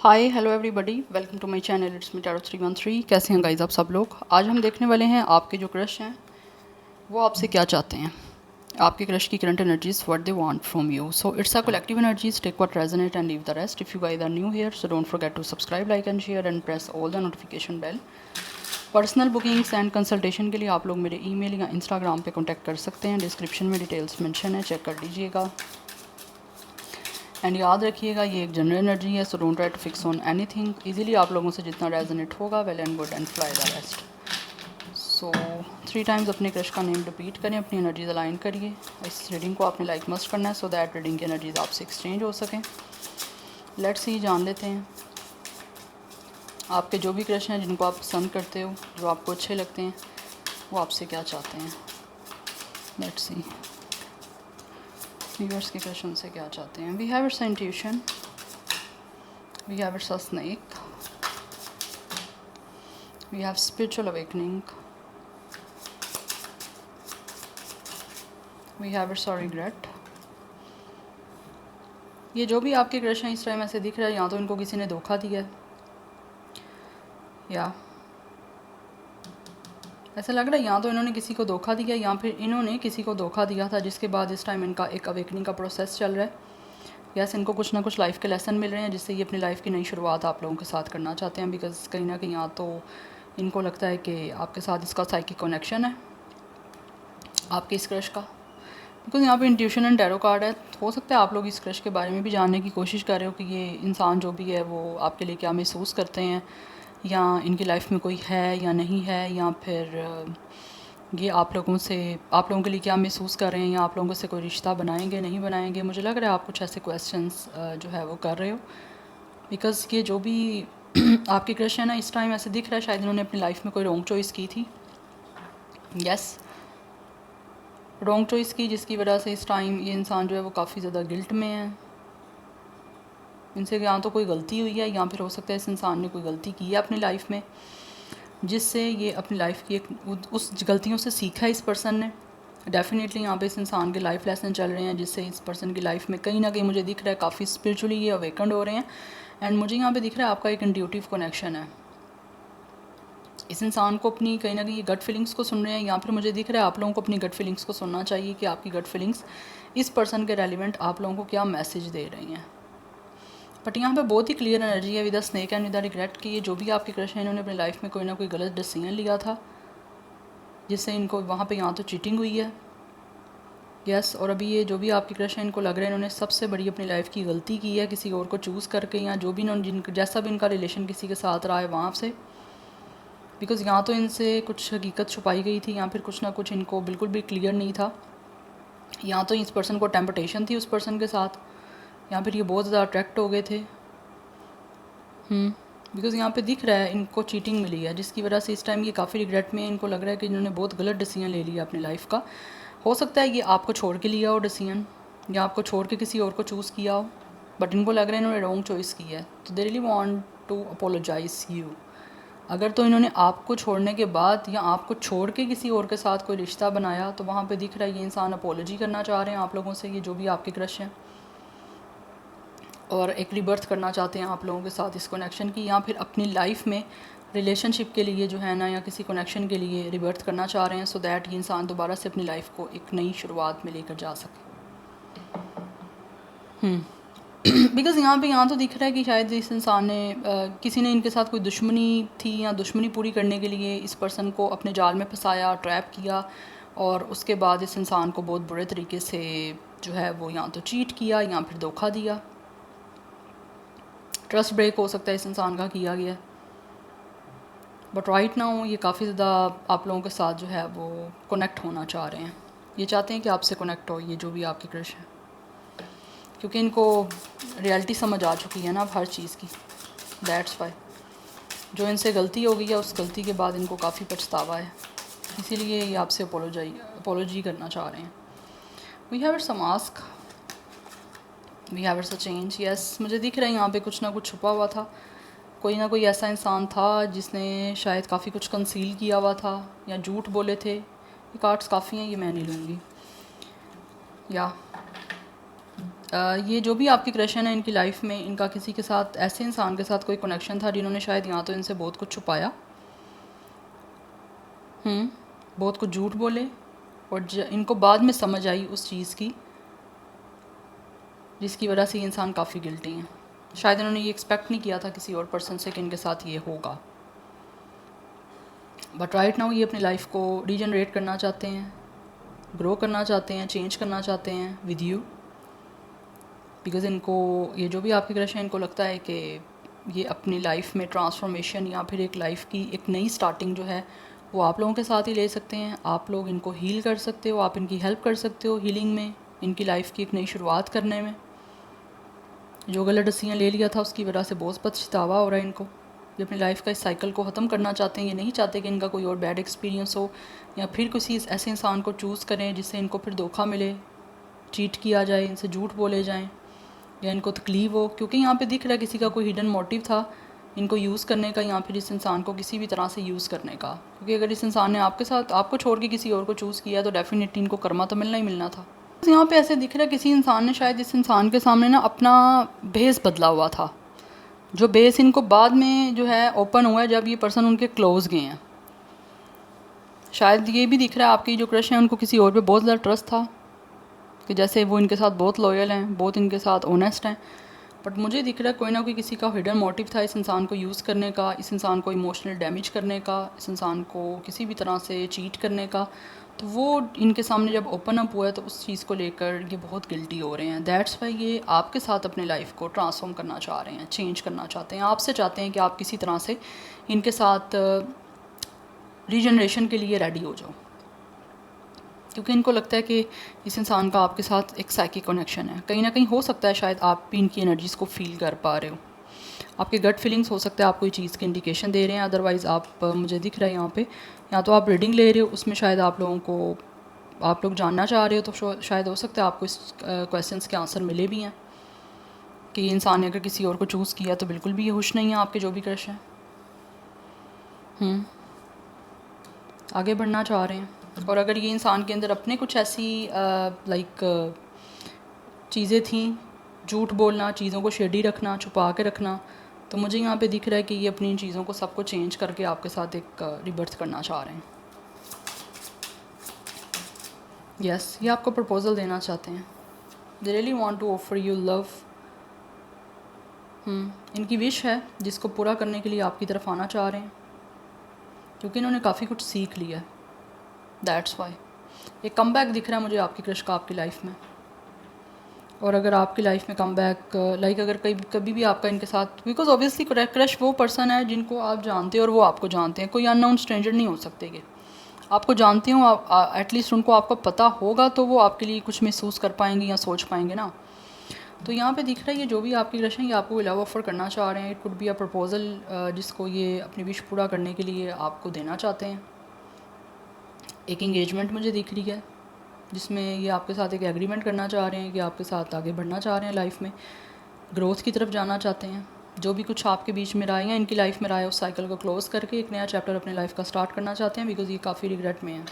Hi hello everybody, welcome to my channel. It's me tarot 313। कैसे हैं guys आप सब लोग? आज हम देखने वाले हैं आपके जो क्रश हैं वो आपसे क्या चाहते हैं, आपके क्रश की current energies, what they want from you. So it's a collective energies, take what resonate and leave the rest. If you guys are new here so don't forget to subscribe, like and share and press all the notification bell. Personal bookings and consultation के लिए आप लोग मेरे email या Instagram पे contact कर सकते हैं। डिस्क्रिप्शन में डिटेल्स मेंशन है, चेक कर लीजिएगा। एंड याद रखिएगा ये एक जनरल एनर्जी है, so don't try to fix on anything. Easily आप लोगों से जितना रेजोनेट होगा, well and good and fly the rest. So 3 times अपने क्रश का नेम रिपीट करें, अपनी एनर्जीज अलाइन करिए। इस रीडिंग को आपने लाइक मस्ट करना है सो दैट रीडिंग की एनर्जीज आपसे एक्सचेंज हो सकें। लेट्स सी, जान लेते हैं आपके जो भी क्रश हैं, जिनको आप पसंद करते हो, जो आपको अच्छे लगते हैं, वो आपसे क्या चाहते हैं। लेट्स सी व्यूअर्स के क्वेश्चन से क्या चाहते हैं। We have it's intuition, we have it's a snake, we have spiritual awakening, we have it's a regret. ये जो भी आपके क्रश हैं इस टाइम ऐसे दिख रहा है, या तो इनको किसी ने धोखा दिया है, या ऐसा लग रहा है या तो इन्होंने किसी को धोखा दिया या फिर इन्होंने किसी को धोखा दिया था, जिसके बाद इस टाइम इनका एक अवेकनिंग का प्रोसेस चल रहा है। यस, इनको कुछ ना कुछ लाइफ के लेसन मिल रहे हैं जिससे ये अपनी लाइफ की नई शुरुआत आप लोगों के साथ करना चाहते हैं। बिकॉज कहीं ना कहीं या तो इनको लगता है कि आपके साथ इसका साइकिक कनेक्शन है, आपके इस क्रश का। बिकॉज यहाँ पे इंट्यूशन एंड टैरो कार्ड है। हो सकता है आप लोग इस क्रश के बारे में भी जानने की कोशिश कर रहे हो कि ये इंसान जो भी है वो आपके लिए क्या महसूस करते हैं, या इनकी लाइफ में कोई है या नहीं है, या फिर ये आप लोगों के लिए क्या महसूस कर रहे हैं, या आप लोगों से कोई रिश्ता बनाएंगे नहीं बनाएंगे। मुझे लग रहा है आप कुछ ऐसे क्वेश्चंस जो है वो कर रहे हो। बिकॉज़ ये जो भी आपके क्रश है ना, इस टाइम ऐसे दिख रहा है शायद इन्होंने अपनी लाइफ में कोई रॉन्ग चॉइस की थी। यस, रॉन्ग चॉइस की, जिसकी वजह से इस टाइम ये इंसान जो है वो काफ़ी ज़्यादा गिल्ट में है। इनसे या तो कोई गलती हुई है, या फिर हो सकता है इस इंसान ने कोई गलती की है अपनी लाइफ में, जिससे ये अपनी लाइफ की उस गलतियों से सीखा है इस पर्सन ने। डेफिनेटली यहाँ पे इस इंसान के लाइफ लेसन चल रहे हैं, जिससे इस पर्सन की लाइफ में कहीं ना कहीं मुझे दिख रहा है काफ़ी स्पिरिचुअली ये अवेकन्ड हो रहे हैं। एंड मुझे यहाँ पे दिख रहा है आपका एक इंट्यूटिव कनेक्शन है। इस इंसान को अपनी कहीं ना कहीं गट फीलिंग्स को सुन रहे हैं, या फिर मुझे दिख रहा है आप लोगों को अपनी गट फीलिंग्स को सुनना चाहिए कि आपकी गट फीलिंग्स इस पर्सन के रेलिवेंट आप लोगों को क्या मैसेज दे रही हैं। बट यहाँ पे बहुत ही क्लियर एनर्जी है with the snake and with the regret कि ये जो भी आपके क्रश हैं इन्होंने अपनी लाइफ में कोई ना कोई गलत डिसीजन लिया था, जिससे इनको वहाँ पे यहाँ तो चीटिंग हुई है। यस, और अभी ये जो भी आपके क्रश हैं इनको लग रहा है इन्होंने सबसे बड़ी अपनी लाइफ की गलती की है किसी और को चूज़ करके, या जो भी इन्होंने जैसा भी इनका रिलेशन किसी के साथ रहा है वहाँ से। बिकॉज़ यहाँ तो इनसे कुछ हकीकत छुपाई गई थी, या फिर कुछ ना कुछ इनको बिल्कुल भी क्लियर नहीं था। यहाँ तो इस पर्सन को टेम्पटेशन थी उस पर्सन के साथ, या फिर ये बहुत ज़्यादा अट्रैक्ट हो गए थे। बिकॉज़ यहाँ पे दिख रहा है इनको चीटिंग मिली है, जिसकी वजह से इस टाइम ये काफ़ी रिग्रेट में है। इनको लग रहा है कि इन्होंने बहुत गलत डिसीजन ले लिया अपनी लाइफ का। हो सकता है ये आपको छोड़ के लिया हो डिसीजन, या आपको छोड़ के किसी और को चूज़ किया हो, बट इनको लग रहा है इन्होंने रॉन्ग चॉइस की है, तो they really want to apologize you. अगर तो इन्होंने आपको छोड़ने के बाद या आपको छोड़ के किसी और के साथ कोई रिश्ता बनाया, तो वहाँ पे दिख रहा है ये इंसान अपोलॉजी करना चाह रहे हैं आप लोगों से, ये जो भी आपके क्रश हैं, और एक रिबर्थ करना चाहते हैं आप लोगों के साथ इस कनेक्शन की, या फिर अपनी लाइफ में रिलेशनशिप के लिए जो है ना, या किसी कनेक्शन के लिए रिबर्थ करना चाह रहे हैं, सो दैट ये इंसान दोबारा से अपनी लाइफ को एक नई शुरुआत में लेकर जा सके। बिकॉज़ यहाँ तो दिख रहा है कि शायद इस इंसान ने किसी ने इनके साथ कोई दुश्मनी थी, या दुश्मनी पूरी करने के लिए इस पर्सन को अपने जाल में फंसाया, ट्रैप किया, और उसके बाद इस इंसान को बहुत बुरे तरीके से जो है वो या तो चीट किया या फिर धोखा दिया। ट्रस्ट ब्रेक हो सकता है इस इंसान का किया गया। बट राइट नाउ ये काफ़ी ज़्यादा आप लोगों के साथ जो है वो कनेक्ट होना चाह रहे हैं। ये चाहते हैं कि आपसे कनेक्ट हो, ये जो भी आपके क्रश है, क्योंकि इनको रियलिटी समझ आ चुकी है ना अब हर चीज़ की। दैट्स वाई जो इनसे गलती हो गई है, उस गलती के बाद इनको काफ़ी पछतावा है, इसीलिए ये आपसे अपोलॉजी करना चाह रहे हैं। We have it's a mask, we have it's a change. Yes, मुझे दिख रहा है यहाँ पे कुछ ना कुछ छुपा हुआ था, कोई ना कोई ऐसा इंसान था जिसने शायद काफ़ी कुछ कंसील किया हुआ था, या झूठ बोले थे। ये कार्ड्स काफ़ी हैं, ये मैं नहीं लूँगी। या ये जो भी आपकी क्रशन है इनकी लाइफ में, इनका किसी के साथ, ऐसे इंसान के साथ कोई कनेक्शन था जिन्होंने शायद यहाँ तो इनसे बहुत कुछ छुपाया, बहुत कुछ झूठ बोले, और इनको बाद में समझ आई उस चीज़ की जिसकी वजह से ये इंसान काफ़ी गिल्टी हैं। शायद इन्होंने ये एक्सपेक्ट नहीं किया था किसी और पर्सन से कि इनके साथ ये होगा, बट राइट नाउ ये अपनी लाइफ को रीजनरेट करना चाहते हैं, ग्रो करना चाहते हैं, चेंज करना चाहते हैं विद यू, बिकॉज़ इनको ये जो भी आपकी क्रश है, इनको लगता है कि ये अपनी लाइफ में ट्रांसफॉर्मेशन या फिर एक लाइफ की एक नई स्टार्टिंग जो है वो आप लोगों के साथ ही ले सकते हैं। आप लोग इनको हील कर सकते हो, आप इनकी हेल्प कर सकते हो हीलिंग में, इनकी लाइफ की एक नई शुरुआत करने में। जो गलत डिसीजन ले लिया था उसकी वजह से बहुत पछतावा हो रहा है इनको। ये अपनी लाइफ का इस साइकिल को ख़त्म करना चाहते हैं। ये नहीं चाहते कि इनका कोई और बैड एक्सपीरियंस हो या फिर किसी ऐसे इंसान को चूज़ करें जिससे इनको फिर धोखा मिले, चीट किया जाए, इनसे झूठ बोले जाएं या इनको तकलीफ़ हो, क्योंकि यहाँ पे दिख रहा है किसी का कोई हिडन मोटिव था इनको यूज़ करने का या फिर इस इंसान को किसी भी तरह से यूज़ करने का। क्योंकि अगर इस इंसान ने आपके साथ, आपको छोड़ के किसी और को चूज़ किया तो डेफिनेटली इनको कर्मा तो मिलना ही मिलना था। यहाँ पे ऐसे दिख रहा है किसी इंसान ने शायद इस इंसान के सामने ना अपना बेस बदला हुआ था, जो बेस इनको बाद में जो है ओपन हुआ है जब ये पर्सन उनके क्लोज़ गए हैं। शायद ये भी दिख रहा है आपकी जो क्रश है उनको किसी और पे बहुत ज़्यादा ट्रस्ट था कि जैसे वो इनके साथ बहुत लॉयल हैं, बहुत इनके साथ ऑनेस्ट हैं, बट मुझे दिख रहा है कोई ना कोई किसी का हिडन मोटिव था इस इंसान को यूज़ करने का, इस इंसान को इमोशनल डैमेज करने का, इस इंसान को किसी भी तरह से चीट करने का। तो वो इनके सामने जब ओपन अप हुआ है तो उस चीज़ को लेकर ये बहुत गिल्टी हो रहे हैं। दैट्स वाई ये आपके साथ अपने लाइफ को ट्रांसफॉर्म करना चाह रहे हैं, चेंज करना चाहते हैं। आपसे चाहते हैं कि आप किसी तरह से इनके साथ रीजनरेशन के लिए रेडी हो जाओ, क्योंकि इनको लगता है कि इस इंसान का आपके साथ एक साइकिक कनेक्शन है। कहीं ना कहीं हो सकता है शायद आप भी इनकी एनर्जीज़ को फील कर पा रहे हो, आपके गट फीलिंग्स हो सकता है आप कोई चीज़ की इंडिकेशन दे रहे हैं। अदरवाइज़ आप मुझे दिख रहा है यहाँ पे, या तो आप रीडिंग ले रहे हो, उसमें शायद आप लोगों को, आप लोग जानना चाह रहे हो, तो शायद हो सकता है आपको इस क्वेश्चंस के आंसर मिले भी हैं कि ये इंसान ने अगर किसी और को चूज़ किया तो बिल्कुल भी ये खुश नहीं है आपके जो भी क्रश हैं, आगे बढ़ना चाह रहे हैं। और अगर ये इंसान के अंदर अपने कुछ ऐसी चीज़ें थी, झूठ बोलना, चीज़ों को शेडी रखना, छुपा के रखना, तो मुझे यहाँ पे दिख रहा है कि ये अपनी चीज़ों को सबको चेंज करके आपके साथ एक रिबर्थ करना चाह रहे हैं। यस, ये आपको प्रपोज़ल देना चाहते हैं। They really want to offer you love. इनकी विश है जिसको पूरा करने के लिए आपकी तरफ आना चाह रहे हैं, क्योंकि इन्होंने काफ़ी कुछ सीख लिया है। दैट्स वाई एक कम बैक दिख रहा है मुझे आपकी क्रश का आपकी लाइफ में। और अगर आपकी लाइफ में कम बैक अगर कभी भी आपका इनके साथ, बिकॉज ऑब्वियसली क्रश वो पर्सन है जिनको आप जानते हो और वो आपको जानते हैं। कोई अननोन स्ट्रेंजर नहीं हो सकते कि आपको जानते हो, आप एटलीस्ट उनको आपको पता होगा तो वो आपके लिए कुछ महसूस कर पाएंगे या सोच पाएंगे ना। तो यहाँ पे दिख रहा है ये जो भी आपकी क्रश है ये आपको लव ऑफर करना चाह रहे हैं। It could be a proposal जिसको ये अपनी विश पूरा करने के लिए आपको देना चाहते हैं। एक इंगेजमेंट मुझे दिख रही है जिसमें ये आपके साथ एक एग्रीमेंट करना चाह रहे हैं कि आपके साथ आगे बढ़ना चाह रहे हैं, लाइफ में ग्रोथ की तरफ जाना चाहते हैं। जो भी कुछ आपके बीच में रहा है या इनकी लाइफ में रहा है उस साइकिल को क्लोज़ करके एक नया चैप्टर अपनी लाइफ का स्टार्ट करना चाहते हैं, बिकॉज़ ये काफ़ी रिग्रेट में है।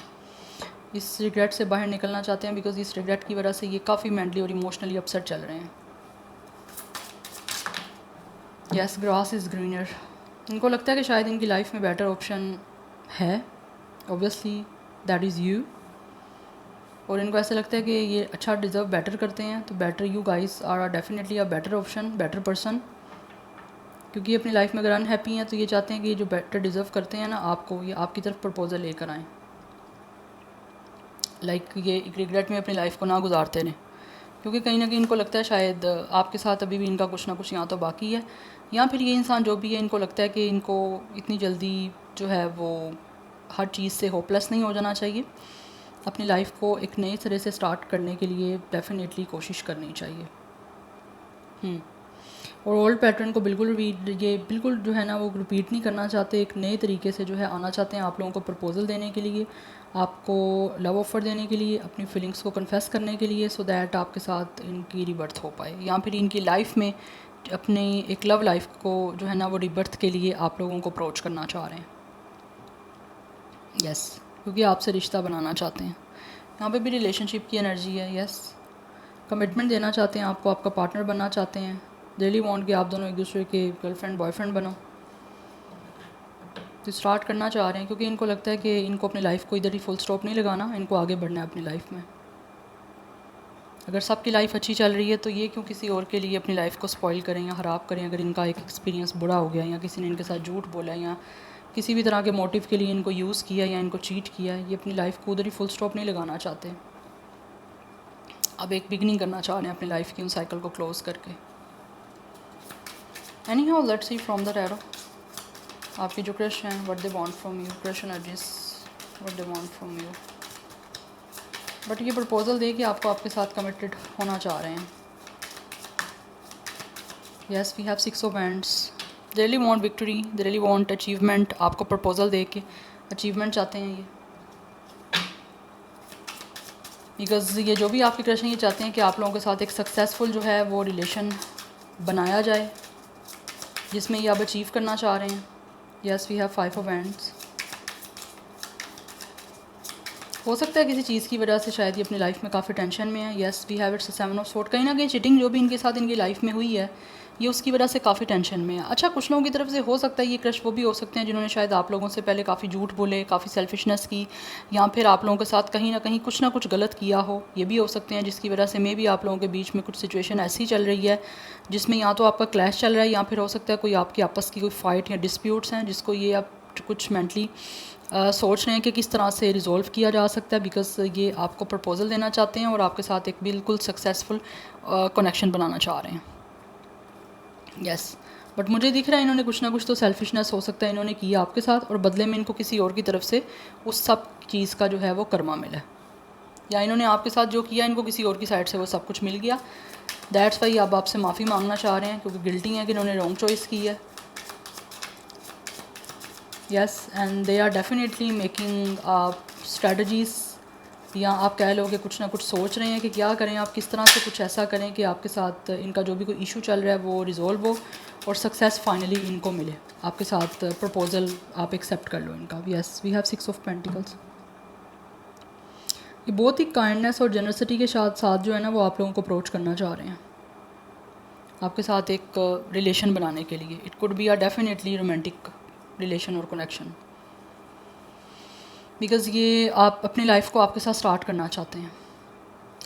इस रिग्रेट से बाहर निकलना चाहते हैं, बिकॉज़ इस रिग्रेट की वजह से ये काफ़ी मेंटली और इमोशनली अपसेट चल रहे हैं। Yes, grass is greener. इनको लगता है कि शायद इनकी लाइफ में बेटर ऑप्शन है, ऑब्वियसली दैट इज़ यू। और इनको ऐसा लगता है कि ये अच्छा डिज़र्व बेटर करते हैं, तो better you guys are definitely a better option, better person. क्योंकि अपनी लाइफ में अगर अनहैप्पी हैं तो ये चाहते हैं कि ये जो बेटर डिज़र्व करते हैं ना आपको, ये आपकी तरफ प्रपोजल लेकर आएँ। ये एक रिग्रेट में अपनी लाइफ को ना गुजारते रहें, क्योंकि कहीं ना कहीं इनको लगता है शायद आपके साथ अभी भी इनका कुछ ना कुछ यहाँ तो बाकी है, या फिर ये इंसान जो भी है इनको लगता है कि इनको इतनी जल्दी जो है वो हर चीज़ से होपलेस नहीं हो जाना चाहिए। अपनी लाइफ को एक नए तरह से स्टार्ट करने के लिए डेफिनेटली कोशिश करनी चाहिए। और ओल्ड पैटर्न को बिल्कुल जो है ना वो रिपीट नहीं करना चाहते, एक नए तरीके से जो है आना चाहते हैं आप लोगों को प्रपोजल देने के लिए, आपको लव ऑफ़र देने के लिए, अपनी फीलिंग्स को कन्फेस करने के लिए, सो दैट आपके साथ इनकी रिबर्थ हो पाए, या फिर इनकी लाइफ में अपनी एक लव लाइफ को जो है ना वो रिबर्थ के लिए आप लोगों को अप्रोच करना चाह रहे हैं। यस, क्योंकि आपसे रिश्ता बनाना चाहते हैं। यहाँ पे भी रिलेशनशिप की एनर्जी है। यस, कमिटमेंट देना चाहते हैं आपको, आपका पार्टनर बनना चाहते हैं, रियली वांट कि आप दोनों एक दूसरे के गर्लफ्रेंड बॉयफ्रेंड बनो। तो स्टार्ट करना चाह रहे हैं क्योंकि इनको लगता है कि इनको अपनी लाइफ को इधर ही फुल स्टॉप नहीं लगाना, इनको आगे बढ़ना है अपनी लाइफ में। अगर सबकी लाइफ अच्छी चल रही है तो ये क्यों किसी और के लिए अपनी लाइफ को स्पॉइल करें या ख़राब करें। अगर इनका एक एक्सपीरियंस बुरा हो गया या किसी ने इनके साथ झूठ बोला या किसी भी तरह के मोटिव के लिए इनको यूज़ किया या इनको चीट किया, ये अपनी लाइफ को उधर ही फुल स्टॉप नहीं लगाना चाहते। अब एक बिगनिंग करना चाह रहे हैं अपनी लाइफ की, उन साइकिल को क्लोज करके। Anyhow let's see from the tarot आपके जो क्रश हैं, what they want from you, crush energies what they want from you. But ये प्रपोजल दे कि आपको आपके साथ कमिटेड होना चाह रहे हैं। Yes we have 6 of hands, they really want victory, they really want achievement. आपको प्रपोजल दे के अचीवमेंट चाहते हैं ये, बिकॉज़ ये जो भी आपके क्रश हैं ये चाहते हैं कि आप लोगों के साथ एक सक्सेसफुल जो है वो रिलेशन बनाया जाए जिसमें ये आप अचीव करना चाह रहे हैं। Yes we have 5 of hands. हो सकता है किसी चीज़ की वजह से शायद ये अपनी लाइफ में काफ़ी टेंशन में है। Yes we have it's 7 of sword. कहीं ना कहीं चीटिंग जो भी इनके साथ इनकी लाइफ में हुई है ये उसकी वजह से काफ़ी टेंशन में है। अच्छा, कुछ लोगों की तरफ से हो सकता है ये क्रश वो भी हो सकते हैं जिन्होंने शायद आप लोगों से पहले काफ़ी झूठ बोले, काफ़ी सेल्फिशनेस की, या फिर आप लोगों के साथ कहीं ना कहीं कुछ ना कुछ गलत किया हो, ये भी हो सकते हैं, जिसकी वजह से मे भी आप लोगों के बीच में कुछ सिचुएशन ऐसी चल रही है जिसमें या तो आपका क्लैश चल रहा है या फिर हो सकता है कोई आपकी आपस की कोई फ़ाइट या डिस्प्यूट्स हैं जिसको ये आप कुछ मेंटली सोच रहे हैं कि किस तरह से रिज़ोल्व किया जा सकता है। बिकॉज ये आपको प्रपोजल देना चाहते हैं और आपके साथ एक बिल्कुल सक्सेसफुल कनेक्शन बनाना चाह रहे हैं। यस बट मुझे दिख रहा है इन्होंने कुछ ना कुछ तो सेल्फिशनेस हो सकता है इन्होंने किया आपके साथ, और बदले में इनको किसी और की तरफ से उस सब चीज़ का जो है वो कर्मा मिला, या इन्होंने आपके साथ जो किया इनको किसी और की साइड से वो सब कुछ मिल गया। दैट्स वाई अब आपसे माफ़ी मांगना चाह रहे हैं क्योंकि गिल्टी है कि इन्होंने रॉन्ग चॉइस की है। Yes and they are definitely making strategies, या आप कह लो कि कुछ ना कुछ सोच रहे हैं कि क्या करें, आप किस तरह से कुछ ऐसा करें कि आपके साथ इनका जो भी कोई इशू चल रहा है वो रिज़ोल्व हो और सक्सेस फाइनली इनको मिले। आपके साथ प्रपोज़ल आप एक्सेप्ट कर लो इनका। Yes we have 6 of pentacles. ये बहुत ही काइंडनेस और जनरसिटी के साथ साथ जो है ना वो आप लोगों को अप्रोच करना चाह रहे हैं आपके साथ एक रिलेशन बनाने के लिए। It could be a definitely romantic relation और कनेक्शन, बिकॉज़ ये आप अपनी लाइफ को आपके साथ स्टार्ट करना चाहते हैं।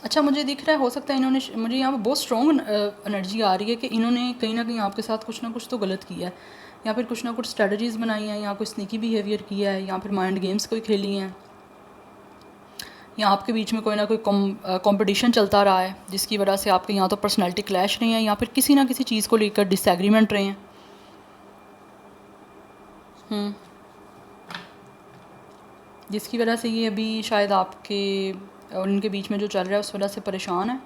अच्छा, मुझे दिख रहा है हो सकता है इन्होंने, मुझे यहाँ पर बहुत स्ट्रॉन्ग एनर्जी आ रही है कि इन्होंने कहीं ना कहीं आपके साथ कुछ ना कुछ तो गलत किया है, या फिर कुछ ना कुछ स्ट्रेटजीज़ बनाई हैं, या कोई स्नीकी बिहेवियर किया है, या फिर माइंड गेम्स कोई खेली हैं, या आपके बीच में कोई ना कोई कंपटीशन चलता रहा है जिसकी वजह से आपके यहाँ तो पर्सनैलिटी क्लैश रही हैं, या फिर किसी ना किसी चीज़ को लेकर डिसएग्रीमेंट रहे हैं। जिसकी वजह से ये अभी शायद आपके और इनके बीच में जो चल रहा है उस वजह से परेशान है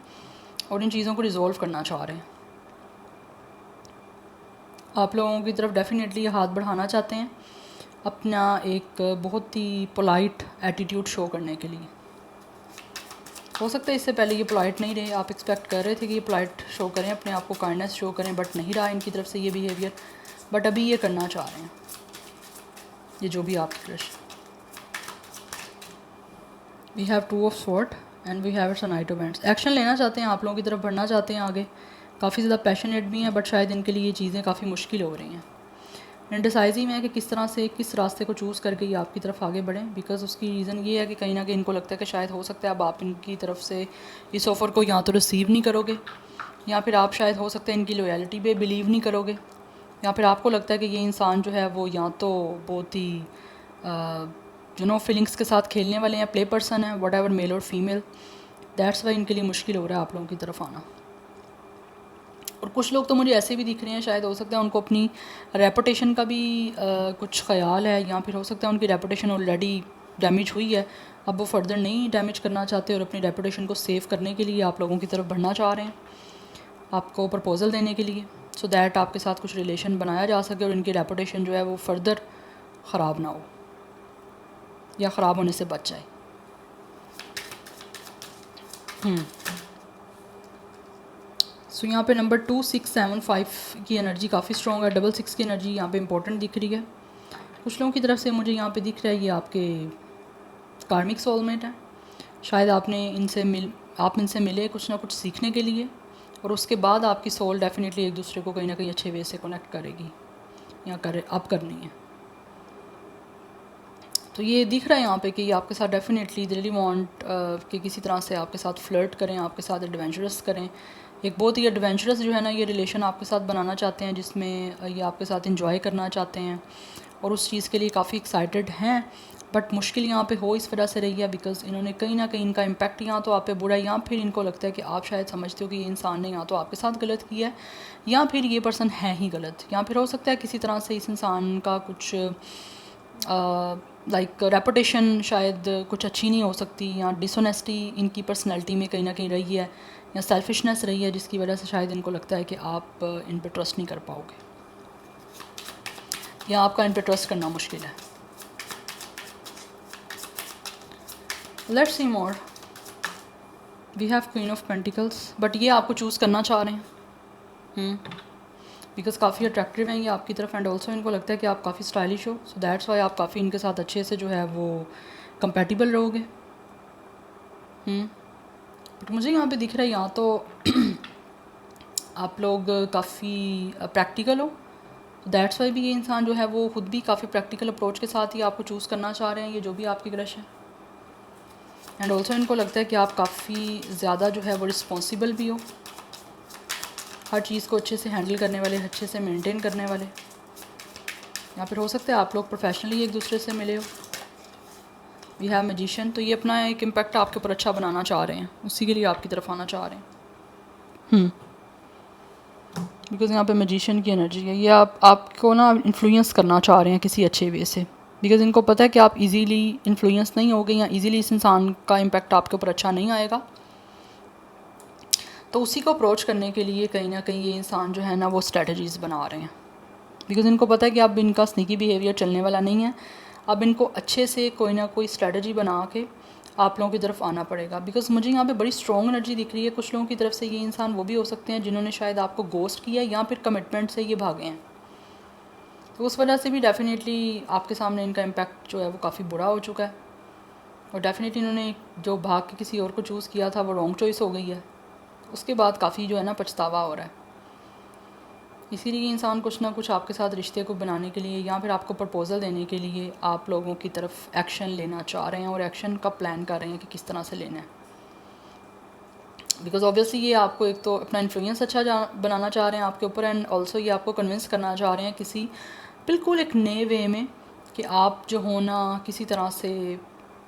और इन चीज़ों को रिज़ोल्व करना चाह रहे हैं। आप लोगों की तरफ डेफिनेटली हाथ बढ़ाना चाहते हैं अपना एक बहुत ही पोलाइट एटीट्यूड शो करने के लिए। हो सकता है इससे पहले ये पोलाइट नहीं रहे, आप एक्सपेक्ट कर रहे थे कि ये पोलाइट शो करें, अपने आप को काइंडनेस शो करें, बट नहीं रहा इनकी तरफ से ये बिहेवियर, बट अभी ये करना चाह रहे हैं, ये जो भी आपकी crush. We have 2 of sword and we have it's a knight of hands. Action लेना चाहते हैं, आप लोगों की तरफ बढ़ना चाहते हैं आगे, काफ़ी ज़्यादा पैशनेट भी हैं, बट शायद इनके लिए ये चीज़ें काफ़ी मुश्किल हो रही हैं। इंडिसाइजिव है कि किस तरह से किस रास्ते को चूज़ करके ये आपकी तरफ आगे बढ़ें, बिकॉज उसकी रीज़न ये है कि कहीं ना कहीं इनको लगता है कि शायद हो सकता है अब आप इनकी तरफ से इस ऑफ़र को या तो रिसीव नहीं करोगे, या फिर आप शायद हो सकता है इनकी लॉयल्टी पे बिलीव नहीं करोगे, या फिर आपको लगता है कि ये इंसान जो है वो या तो बहुत ही फीलिंग्स के साथ खेलने वाले हैं, प्ले पर्सन है, वट एवर मेल और फीमेल। दैट्स वाई इनके लिए मुश्किल हो रहा है आप लोगों की तरफ आना। और कुछ लोग तो मुझे ऐसे भी दिख रहे हैं, शायद हो सकता है उनको अपनी रेपुटेशन का भी कुछ ख्याल है, या फिर हो सकता है उनकी रेपुटेशन ऑलरेडी डैमेज हुई है, अब वो फर्दर नहीं डैमेज करना चाहते और अपनी रेपुटेशन को सेव करने के लिए आप लोगों की तरफ बढ़ना चाह रहे हैं आपको प्रपोज़ल देने के लिए, सो दैट आपके साथ कुछ रिलेशन बनाया जा सके और इनकी रेपुटेशन जो है वो फर्दर ख़राब ना हो या ख़राब होने से बच जाए। सो यहाँ पे नंबर 2, 6, 7, 5 की एनर्जी काफ़ी स्ट्रॉन्ग है। 6 की एनर्जी यहाँ पे इंपॉर्टेंट दिख रही है। कुछ लोगों की तरफ से मुझे यहाँ पे दिख रहा है ये आपके कार्मिक सोलमेट है। शायद आपने इनसे आप इनसे मिले कुछ ना कुछ सीखने के लिए, और उसके बाद आपकी सोल डेफिनेटली एक दूसरे को कहीं ना कहीं अच्छे वे से कनेक्ट करेगी या करे अब करनी है। तो ये दिख रहा है यहाँ पे कि आपके साथ डेफिनेटली रियली वांट कि किसी तरह से आपके साथ फ्लर्ट करें, आपके साथ एडवेंचरस करें, एक बहुत ही एडवेंचरस जो है ना ये रिलेशन आपके साथ बनाना चाहते हैं, जिसमें ये आपके साथ इंजॉय करना चाहते हैं और उस चीज़ के लिए काफ़ी एक्साइटेड हैं। बट मुश्किल यहाँ पे हो इस वजह से रही है बिकॉज इन्होंने कहीं ना कहीं इनका इम्पैक्ट यहाँ तो आप पे बुरा है, या फिर इनको लगता है कि आप शायद समझते हो कि ये इंसान ने यहाँ तो आपके साथ गलत किया है, या फिर ये पर्सन है ही गलत, या फिर हो सकता है किसी तरह से इस इंसान का कुछ लाइक रेपुटेशन शायद कुछ अच्छी नहीं हो सकती, या डिसऑनेस्टी इनकी पर्सनैलिटी में कहीं ना कहीं रही है, या सेल्फिशनेस रही है, जिसकी वजह से शायद इनको लगता है कि आप इन पर ट्रस्ट नहीं कर पाओगे या आपका इन पर ट्रस्ट करना मुश्किल है। Let's see more. We have queen of pentacles, but ये आपको चूज़ करना चाह रहे हैं बिकॉज काफ़ी अट्रैक्टिव हैं ये आपकी तरफ, एंड ऑल्सो इनको लगता है कि आप काफ़ी स्टाइलिश हो, सो दैट्स वाई आप काफ़ी इनके साथ अच्छे से जो है वो कंपेटिबल रहोगे। बट मुझे यहाँ पे दिख रहा है यहाँ तो आप लोग काफ़ी प्रैक्टिकल हो, दैट्स वाई भी ये इंसान जो है वो खुद भी काफ़ी प्रैक्टिकल अप्रोच के साथ ही आपको चूज़ करना चाह रहे हैं, ये जो भी आपकी क्रश है। एंड ऑल्सो इनको लगता है कि आप काफ़ी ज़्यादा जो है वो रिस्पॉन्सिबल भी हो, हर चीज़ को अच्छे से हैंडल करने वाले, अच्छे से मेंटेन करने वाले, या फिर हो सकता है आप लोग प्रोफेशनली एक दूसरे से मिले हो। वी हैव मैजिशियन, तो ये अपना एक इम्पैक्ट आपके ऊपर अच्छा बनाना चाह रहे हैं, उसी के लिए आपकी तरफ आना चाह रहे हैं बिकॉज यहाँ पे मैजिशियन की एनर्जी है, ये आपको ना इन्फ्लुएंस करना चाह रहे हैं किसी अच्छे वे से, बिकॉज इनको पता है कि आप इजीली इन्फ्लुएंस नहीं होगे या इजीली इस इंसान का इम्पैक्ट आपके ऊपर अच्छा नहीं आएगा। तो उसी को अप्रोच करने के लिए कहीं ना कहीं ये इंसान जो है ना वो स्ट्रेटजीज़ बना रहे हैं, बिकॉज इनको पता है कि अब इनका स्नीकी बिहेवियर चलने वाला नहीं है, अब इनको अच्छे से कोई ना कोई स्ट्रेटजी बना के आप लोगों की तरफ आना पड़ेगा। बिकॉज मुझे यहाँ पे बड़ी स्ट्रॉन्ग एनर्जी दिख रही है कुछ लोगों की तरफ से, ये इंसान वो भी हो सकते हैं जिन्होंने शायद आपको गोस्ट किया या फिर कमिटमेंट से ये भागे हैं, तो उस वजह से भी डेफिनेटली आपके सामने इनका इम्पैक्ट जो है वो काफ़ी बुरा हो चुका है, और डेफिनेटली इन्होंने जो भाग के किसी और को चूज़ किया था वो रॉन्ग चॉइस हो गई है, उसके बाद काफ़ी जो है ना पछतावा हो रहा है। इसीलिए इंसान कुछ ना कुछ आपके साथ रिश्ते को बनाने के लिए या फिर आपको प्रपोज़ल देने के लिए आप लोगों की तरफ एक्शन लेना चाह रहे हैं, और एक्शन का प्लान कर रहे हैं कि किस तरह से लेना है। बिकॉज ऑब्वियसली ये आपको एक तो अपना इन्फ्लुएंस अच्छा बनाना चाह रहे हैं आपके ऊपर, एंड ऑल्सो ये आपको कन्विंस करना चाह रहे हैं किसी बिल्कुल एक नए वे में कि आप जो हो ना किसी तरह से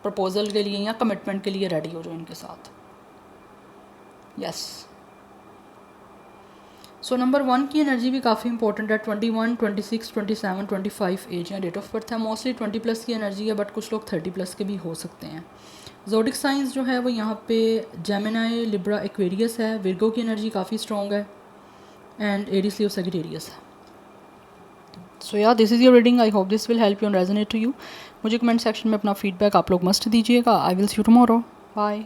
प्रपोज़ल के लिए या कमिटमेंट के लिए रेडी हो जाओ इनके साथ। यस, सो नंबर 1 की एनर्जी भी काफ़ी इंपॉर्टेंट है। 21, 26, 27, 25 एज या डेट ऑफ बर्थ है, मोस्टली 20+ की एनर्जी है, बट कुछ लोग 30+ के भी हो सकते हैं। ज़ोडिक साइंस जो है वो यहाँ पे जेमिनी, लिब्रा, एक्वेरियस है। विर्गो की एनर्जी काफ़ी स्ट्रॉन्ग है, एंड एरीज, लियो, सैजिटेरियस है। सो या this is your reading, I hope this will help you and resonate to you. मुझे कमेंट सेक्शन में अपना फीडबैक आप लोग मस्ट दीजिएगा। I will see you tomorrow, bye.